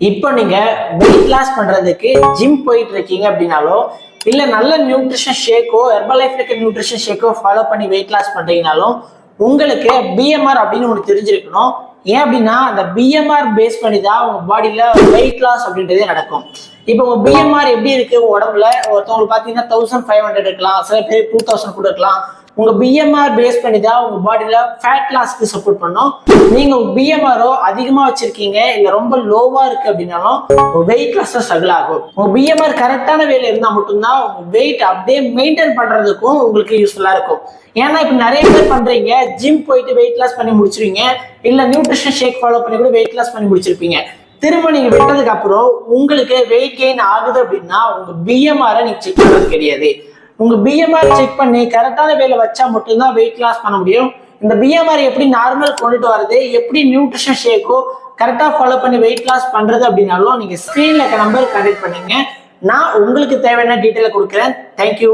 இப்போ நீங்க weight loss பண்றதுக்கு ஜிம் போயிட்டு இருக்கீங்க அப்படின்னாலோ இல்ல நல்ல நியூட்ரிஷன் ஷேக்கோ ஹெர்பல் லைஃப்ல இருக்க நியூட்ரிஷன் ஷேக்கோ ஃபாலோ பண்ணி வெயிட் லாஸ் பண்றீங்கனாலும் உங்களுக்கு பிஎம்ஆர் அப்படின்னு ஒன்று தெரிஞ்சிருக்கணும். ஏன் அப்படின்னா அந்த பிஎம்ஆர் பேஸ் பண்ணி தான் உங்க பாடியில வெயிட் லாஸ் அப்படின்றதே நடக்கும். இப்போ உங்க பிஎம்ஆர் எப்படி இருக்கு உங்க உடம்புல ஒருத்தவங்களுக்கு பாத்தீங்கன்னா 1500 இருக்கலாம், சில பேர் 2000 கூட இருக்கலாம். உங்க பிஎம்ஆர் பேஸ் பண்ணி தான் உங்க பாடியில ஃபேட் லாஸ்க்கு சப்போர்ட் பண்ணும். நீங்க பிஎம்ஆரோ அதிகமா வச்சிருக்கீங்க இல்ல ரொம்ப லோவா இருக்கு அப்படின்னாலும் வெயிட் லாஸ் ஸ்ட்ரகிள் ஆகும். உங்க பிஎம்ஆர் கரெக்டான வேலை இருந்தா மட்டும்தான் உங்க வெயிட் அப்படியே மெயின்டைன் பண்றதுக்கும் உங்களுக்கு யூஸ்ஃபுல்லா இருக்கும். ஏன்னா இப்ப நிறைய பேர் பண்றீங்க, ஜிம் போயிட்டு வெயிட் லாஸ் பண்ணி முடிச்சிருவீங்க, இல்ல நியூட்ரிஷன் ஷேக் ஃபாலோ பண்ணி கூட வெயிட் லாஸ் பண்ணி முடிச்சிருப்பீங்க. திரும்ப நீங்க விட்டதுக்கு அப்புறம் உங்களுக்கு வெயிட் கெயின் ஆகுது அப்படின்னா உங்க பிஎம்ஆரை நீங்க செக் பண்றது கிடையாது. உங்க பிஎம்ஆர் செக் பண்ணி கரெக்டான வேலை வச்சா மட்டும்தான் வெயிட் லாஸ் பண்ண முடியும். இந்த பிஎம்ஆர் எப்படி நார்மல் கொண்டுட்டு வருது, எப்படி நியூட்ரிஷன் ஷேக்கோ கரெக்டா ஃபாலோ பண்ணி வெயிட் லாஸ் பண்றது அப்படின்னாலும் நீங்க ஸ்கிரீன்ல இருக்க நம்பர் கனெக்ட் பண்ணுங்க. நான் உங்களுக்கு தேவையான டீட்டெயில கொடுக்குறேன். தேங்க்யூ.